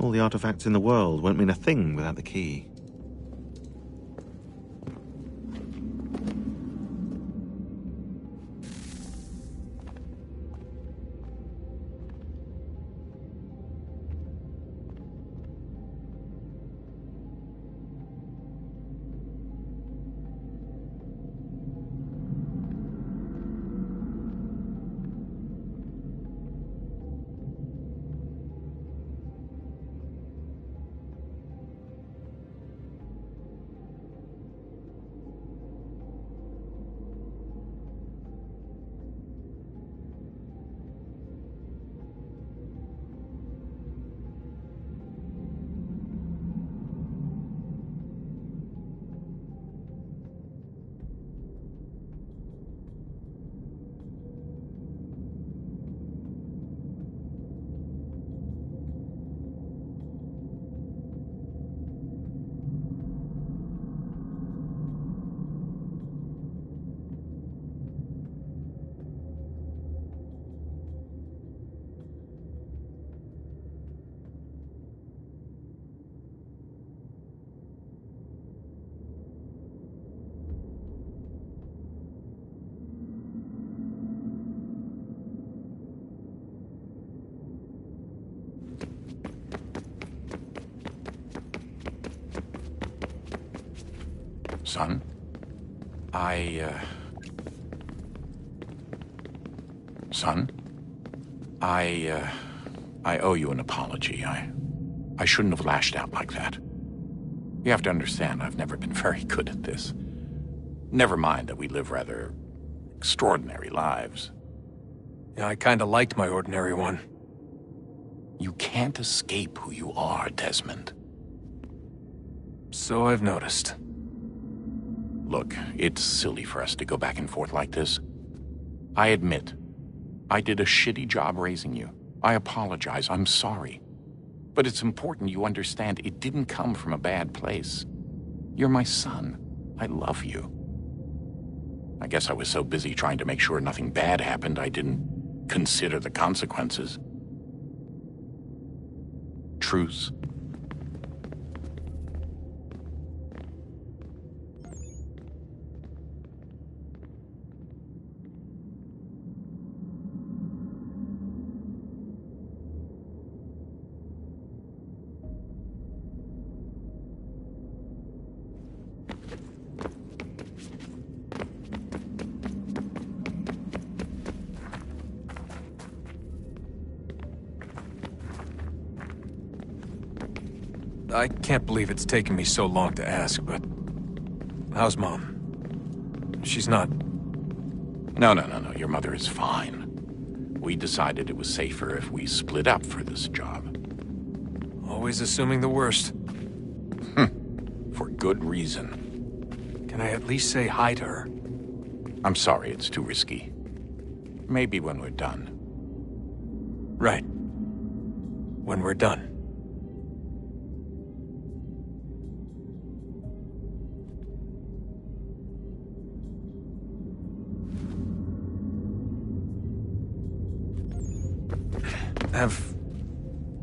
All the artifacts in the world won't mean a thing without the key. Son, Son? I owe you an apology. I shouldn't have lashed out like that. You have to understand, I've never been very good at this. Never mind that we live rather extraordinary lives. Yeah, I kinda liked my ordinary one. You can't escape who you are, Desmond. So I've noticed. Look, it's silly for us to go back and forth like this. I admit, I did a shitty job raising you. I apologize, I'm sorry. But it's important you understand it didn't come from a bad place. You're my son. I love you. I guess I was so busy trying to make sure nothing bad happened, I didn't consider the consequences. Truce. I can't believe it's taken me so long to ask, but... how's Mom? She's not... No. Your mother is fine. We decided it was safer if we split up for this job. Always assuming the worst. For good reason. Can I at least say hi to her? I'm sorry, it's too risky. Maybe when we're done. Right. When we're done.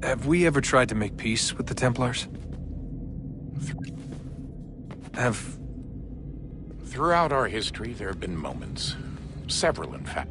Have we ever tried to make peace with the Templars? Throughout our history, there have been moments. Several, in fact.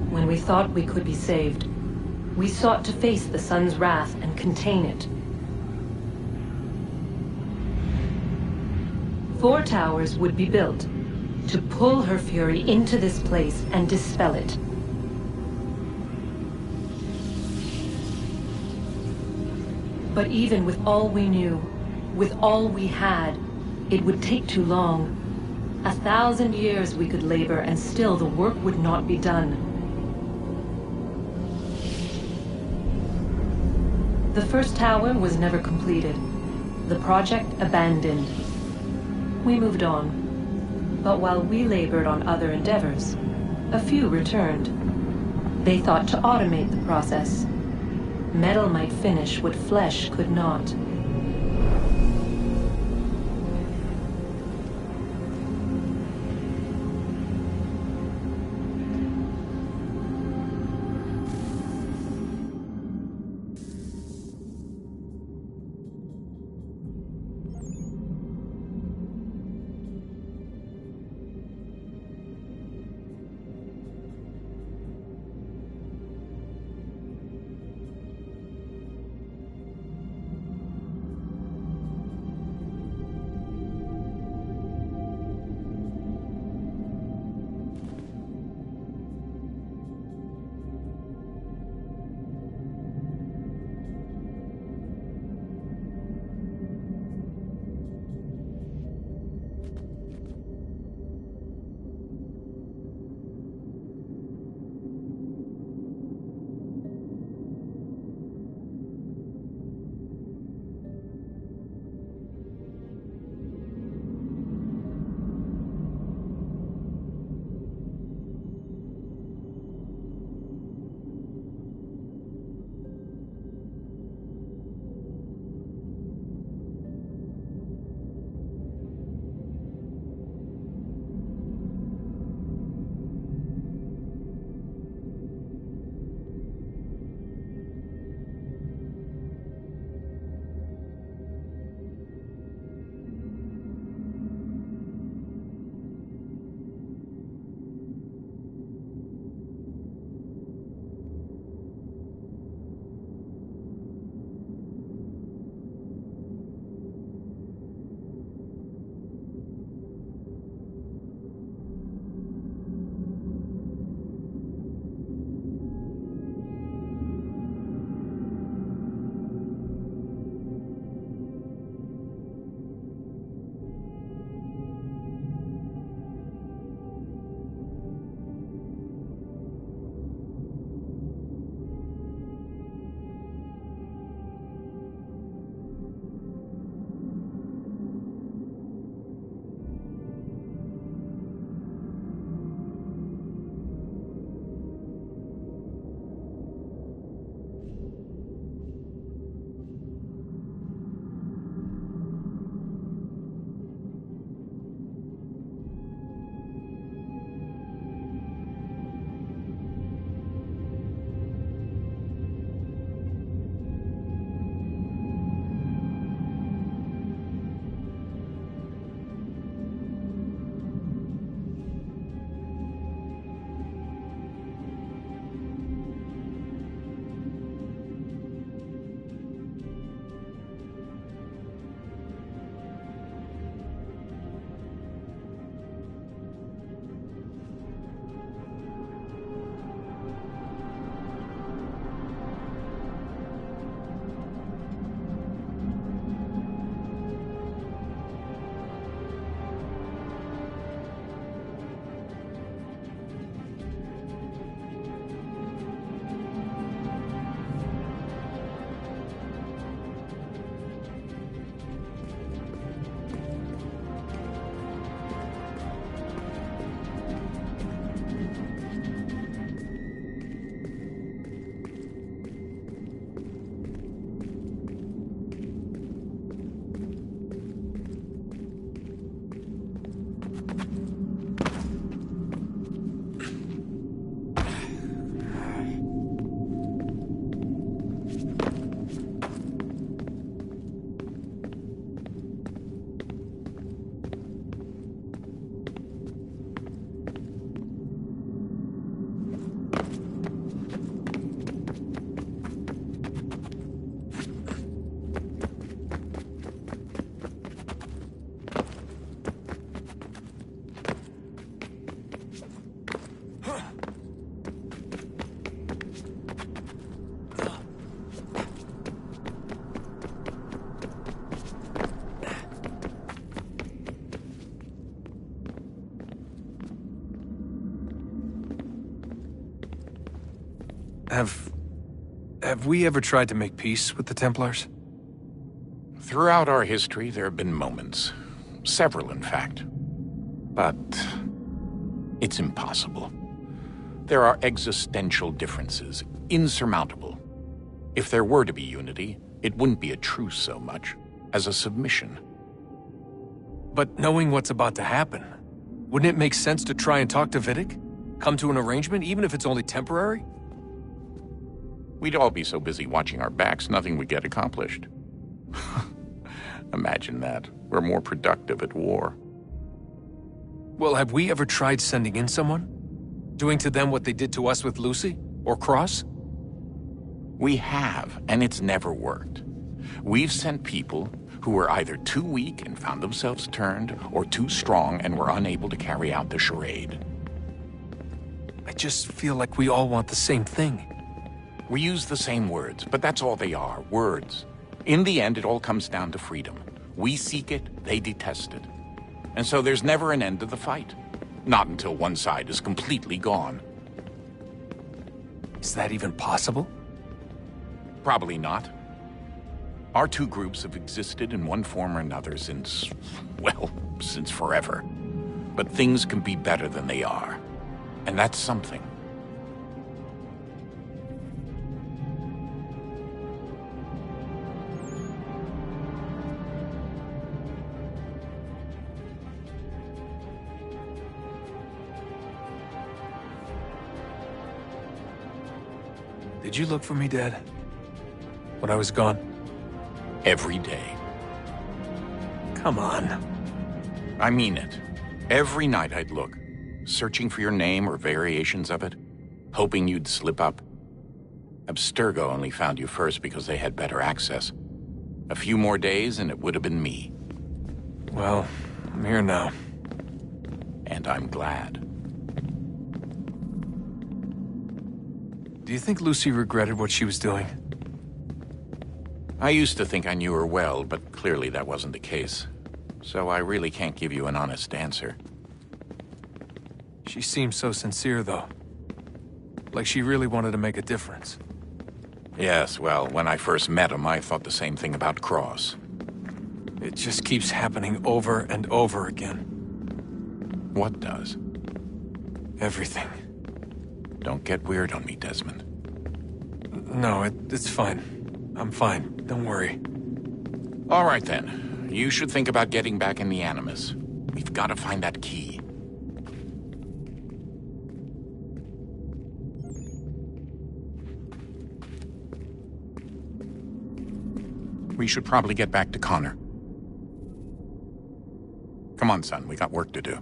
When we thought we could be saved, we sought to face the sun's wrath and contain it. 4 towers would be built to pull her fury into this place and dispel it. But even with all we knew, with all we had, it would take too long. 1,000 years we could labor and still the work would not be done. The first tower was never completed. The project abandoned. We moved on. But while we labored on other endeavors, a few returned. They thought to automate the process. Metal might finish what flesh could not. Have we ever tried to make peace with the Templars? Throughout our history, there have been moments. Several, in fact. But it's impossible. There are existential differences, insurmountable. If there were to be unity, it wouldn't be a truce so much as a submission. But knowing what's about to happen, wouldn't it make sense to try and talk to Vidic? Come to an arrangement, even if it's only temporary? We'd all be so busy watching our backs, nothing would get accomplished. Imagine that. We're more productive at war. Well, have we ever tried sending in someone? Doing to them what they did to us with Lucy? Or Cross? We have, and it's never worked. We've sent people who were either too weak and found themselves turned, or too strong and were unable to carry out the charade. I just feel like we all want the same thing. We use the same words, but that's all they are, words. In the end, it all comes down to freedom. We seek it, they detest it. And so there's never an end to the fight. Not until one side is completely gone. Is that even possible? Probably not. Our two groups have existed in one form or another since, well, since forever. But things can be better than they are. And that's something. Did you look for me, Dad? When I was gone? Every day. Come on. I mean it. Every night I'd look, searching for your name or variations of it, hoping you'd slip up. Abstergo only found you first because they had better access. A few more days and it would have been me. Well, I'm here now. And I'm glad. Do you think Lucy regretted what she was doing? I used to think I knew her well, but clearly that wasn't the case. So I really can't give you an honest answer. She seemed so sincere, though. Like she really wanted to make a difference. Yes, well, when I first met him, I thought the same thing about Cross. It just keeps happening over and over again. What does? Everything. Don't get weird on me, Desmond. No, it's fine. I'm fine. Don't worry. All right, then. You should think about getting back in the Animus. We've got to find that key. We should probably get back to Connor. Come on, son. We got work to do.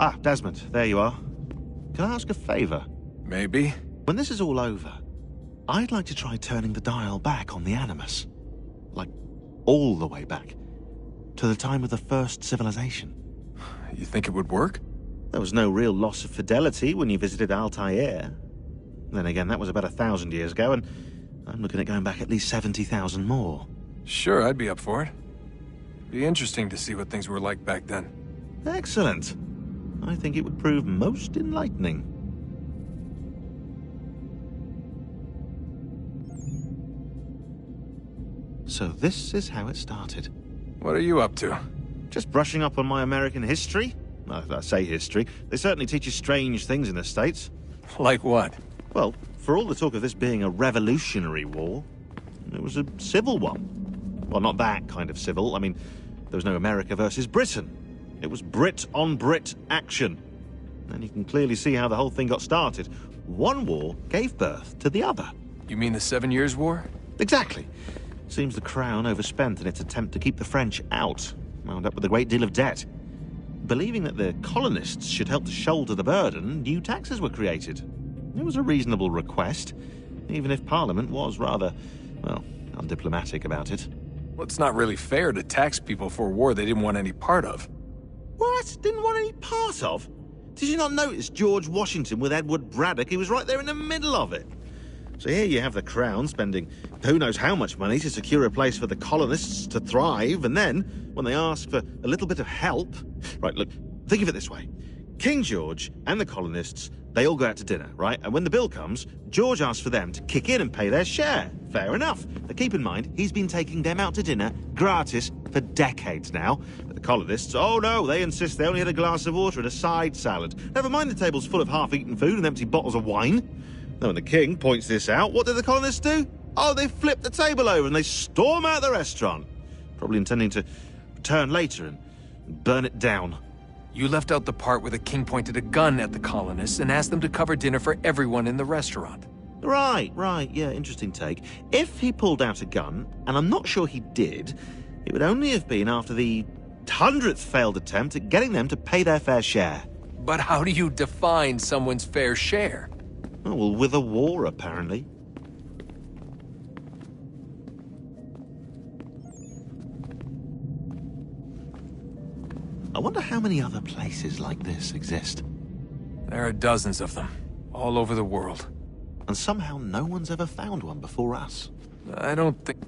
Ah, Desmond, there you are. Can I ask a favor? Maybe. When this is all over, I'd like to try turning the dial back on the Animus. Like, all the way back. To the time of the first civilization. You think it would work? There was no real loss of fidelity when you visited Altair. Then again, that was about 1,000 years ago, and I'm looking at going back at least 70,000 more. Sure, I'd be up for it. Be interesting to see what things were like back then. Excellent. I think it would prove most enlightening. So this is how it started. What are you up to? Just brushing up on my American history. Well, I say history. They certainly teach you strange things in the States. Like what? Well, for all the talk of this being a revolutionary war, it was a civil one. Well, not that kind of civil. I mean, there was no America versus Britain. It was Brit on Brit action. And you can clearly see how the whole thing got started. One war gave birth to the other. You mean the 7 Years' War? Exactly. Seems the Crown overspent in its attempt to keep the French out, wound up with a great deal of debt. Believing that the colonists should help to shoulder the burden, new taxes were created. It was a reasonable request, even if Parliament was rather, well, undiplomatic about it. Well, it's not really fair to tax people for a war they didn't want any part of. What? Didn't want any part of? Did you not notice George Washington with Edward Braddock? He was right there in the middle of it. So here you have the Crown spending who knows how much money to secure a place for the colonists to thrive, and then, when they ask for a little bit of help... Right, look, think of it this way. King George and the colonists, they all go out to dinner, right? And when the bill comes, George asks for them to kick in and pay their share. Fair enough. But keep in mind, he's been taking them out to dinner gratis for decades now. But the colonists, oh no, they insist they only had a glass of water and a side salad. Never mind the table's full of half-eaten food and empty bottles of wine. Now, when the king points this out, what do the colonists do? Oh, they flip the table over and they storm out the restaurant. Probably intending to return later and burn it down. You left out the part where the king pointed a gun at the colonists and asked them to cover dinner for everyone in the restaurant. Right, yeah, interesting take. If he pulled out a gun, and I'm not sure he did, it would only have been after the 100th failed attempt at getting them to pay their fair share. But how do you define someone's fair share? Oh, well, with a war, apparently. I wonder how many other places like this exist. There are dozens of them, all over the world. And somehow no one's ever found one before us. I don't think...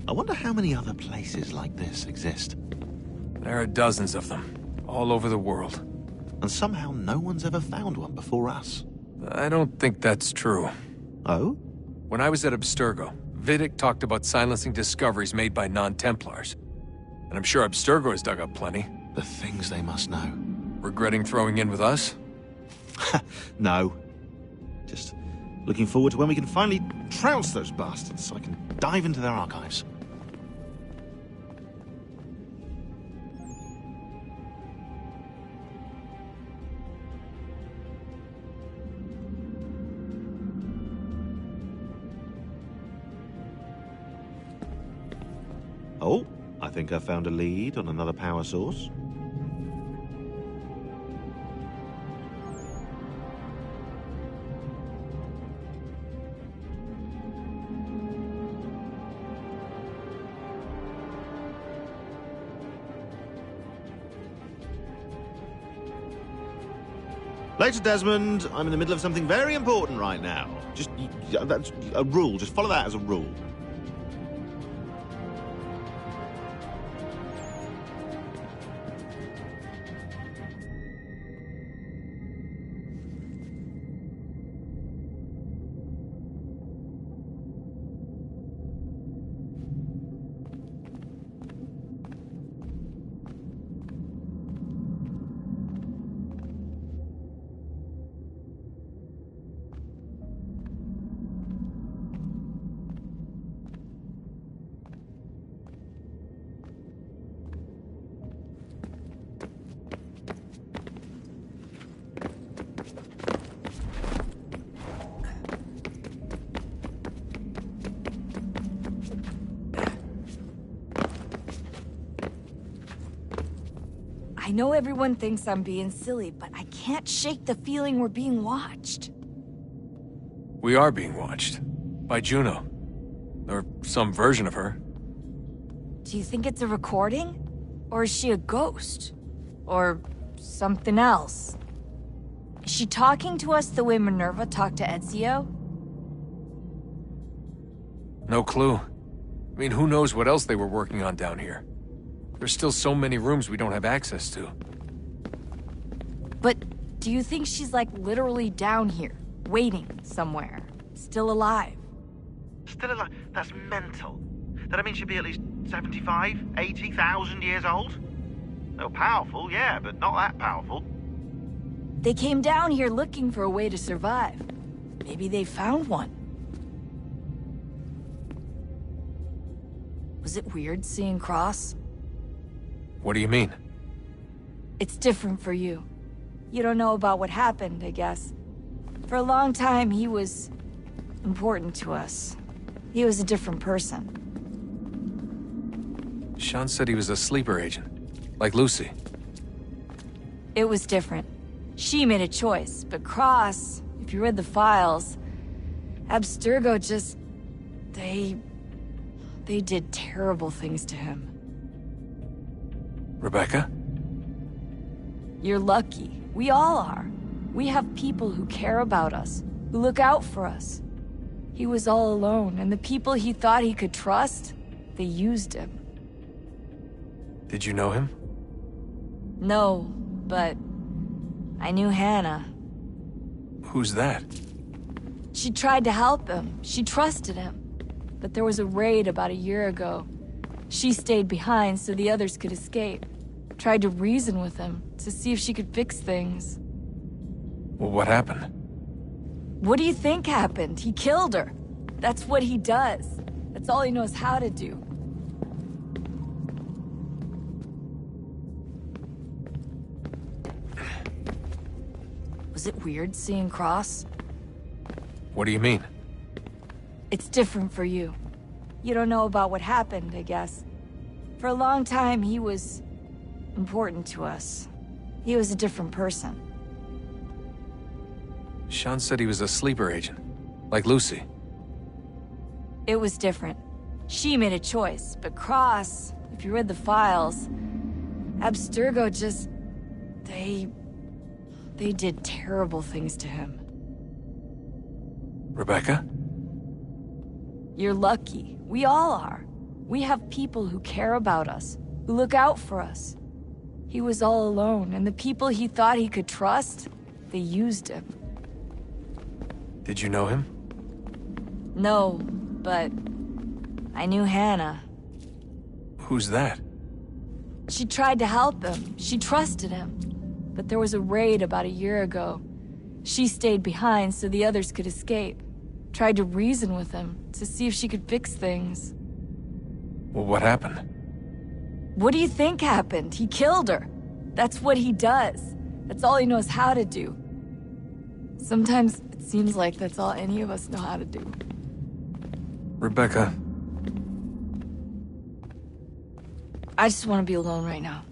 I wonder how many other places like this exist. There are dozens of them, all over the world. And somehow no one's ever found one before us. I don't think that's true. Oh? When I was at Abstergo, Vidic talked about silencing discoveries made by non-Templars. And I'm sure Abstergo has dug up plenty. The things they must know. Regretting throwing in with us? No. Just looking forward to when we can finally trounce those bastards so I can dive into their archives. Oh, I think I found a lead on another power source. Later, Desmond. I'm in the middle of something very important right now. That's a rule. Just follow that as a rule. I know everyone thinks I'm being silly, but I can't shake the feeling we're being watched. We are being watched. By Juno. Or some version of her. Do you think it's a recording? Or is she a ghost? Or something else? Is she talking to us the way Minerva talked to Ezio? No clue. I mean, who knows what else they were working on down here? There's still so many rooms we don't have access to. But do you think she's like literally down here, waiting somewhere, still alive? Still alive? That's mental. That means she'd be at least 75, 80,000 years old? Oh, powerful, yeah, but not that powerful. They came down here looking for a way to survive. Maybe they found one. Was it weird seeing Cross? What do you mean? It's different for you. You don't know about what happened, I guess. For a long time, he was important to us. He was a different person. Sean said he was a sleeper agent. Like Lucy. It was different. She made a choice, but Cross, if you read the files, Abstergo just... They did terrible things to him. Rebecca? You're lucky. We all are. We have people who care about us, who look out for us. He was all alone, and the people he thought he could trust, they used him. Did you know him? No, but I knew Hannah. Who's that? She tried to help him. She trusted him. But there was a raid about a year ago. She stayed behind so the others could escape. Tried to reason with him to see if she could fix things. Well, what happened? What do you think happened? He killed her. That's what he does. That's all he knows how to do. Was it weird seeing Cross? What do you mean? It's different for you. You don't know about what happened, I guess. For a long time, he was important to us. He was a different person. Sean said he was a sleeper agent. Like Lucy. It was different. She made a choice, but Cross, if you read the files, Abstergo just... They did terrible things to him. Rebecca? You're lucky. We all are. We have people who care about us, who look out for us. He was all alone, and the people he thought he could trust, they used him. Did you know him? No, but I knew Hannah. Who's that? She tried to help him. She trusted him. But there was a raid about a year ago. She stayed behind so the others could escape. Tried to reason with him to see if she could fix things. Well, what happened? What do you think happened? He killed her. That's what he does. That's all he knows how to do. Sometimes it seems like that's all any of us know how to do. Rebecca. I just want to be alone right now.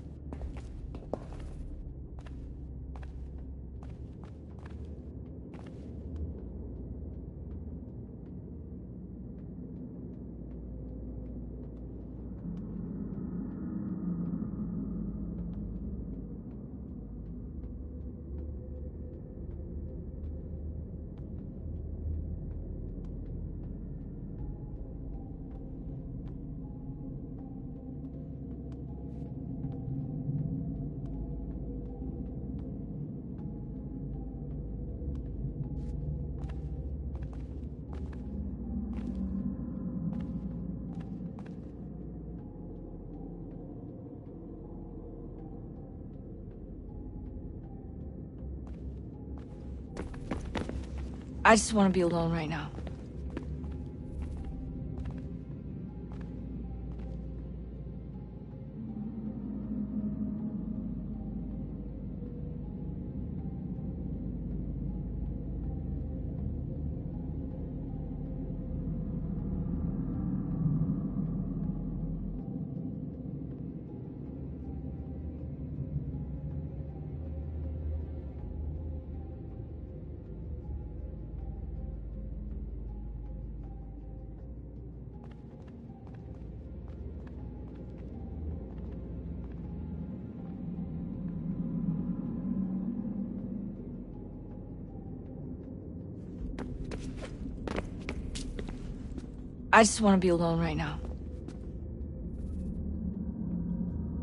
I just want to be alone right now.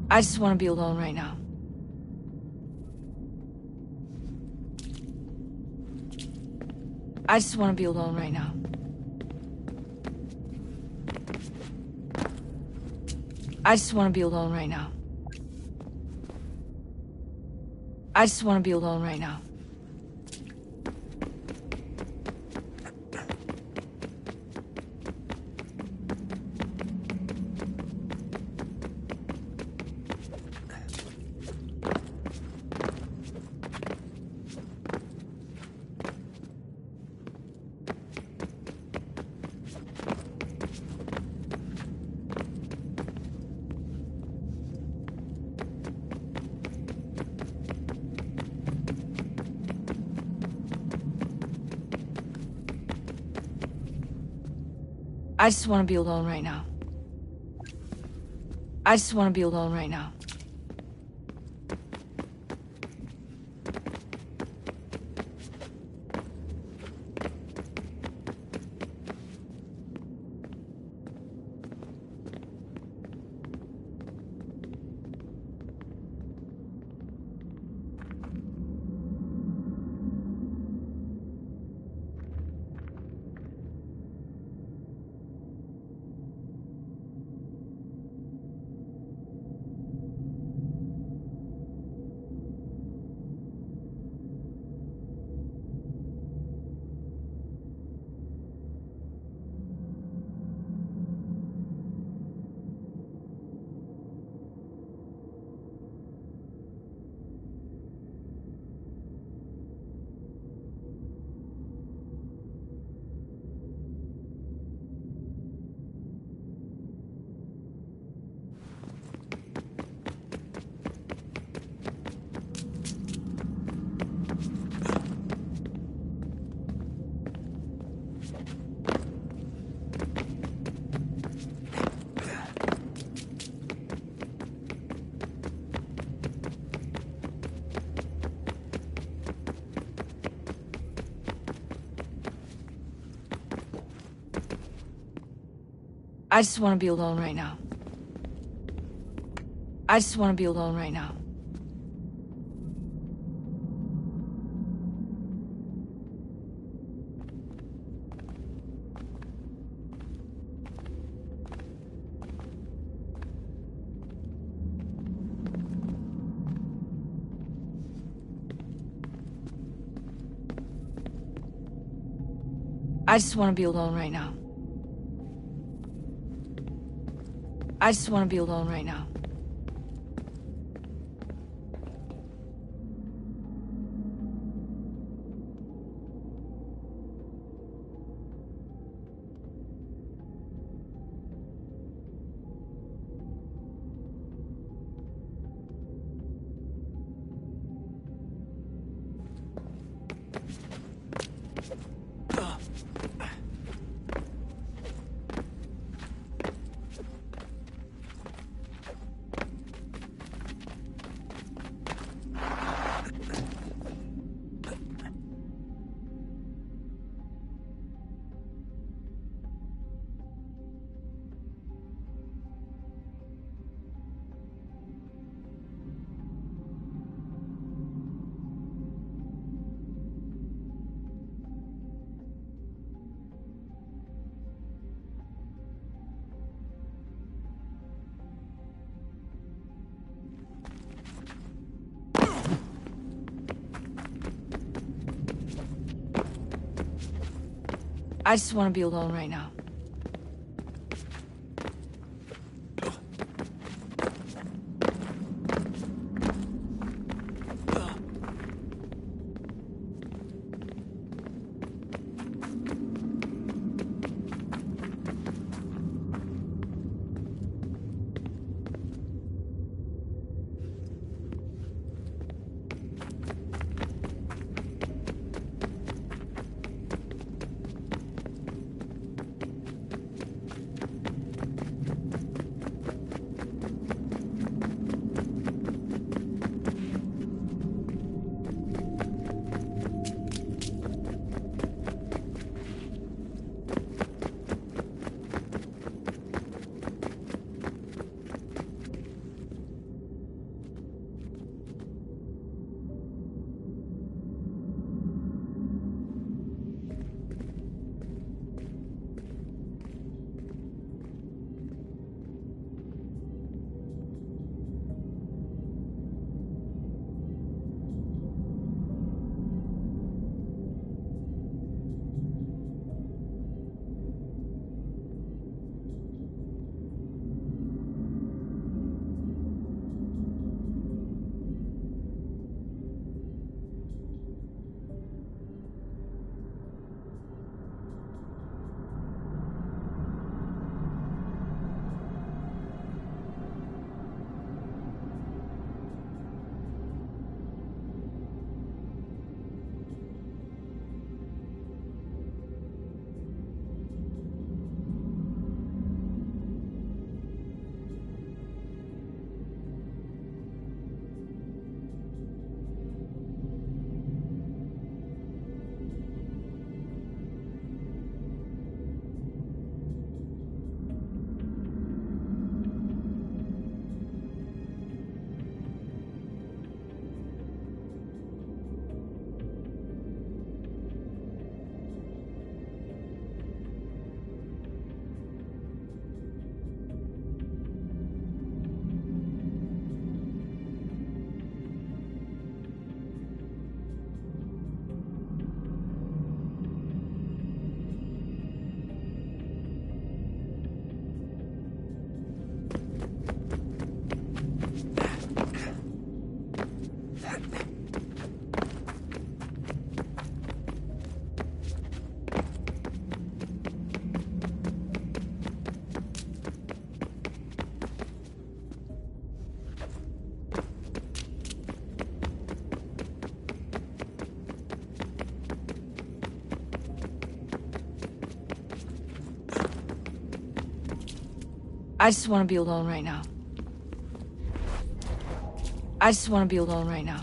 I just want to be alone right now. I just want to be alone right now. I just want to be alone right now. I just want to be alone right now. I just want to be alone right now. I just want to be alone right now. I just want to be alone right now. I just want to be alone right now. I just want to be alone right now. I just want to be alone right now. I just want to be alone right now. I just want to be alone right now. I just want to be alone right now. I just want to be alone right now.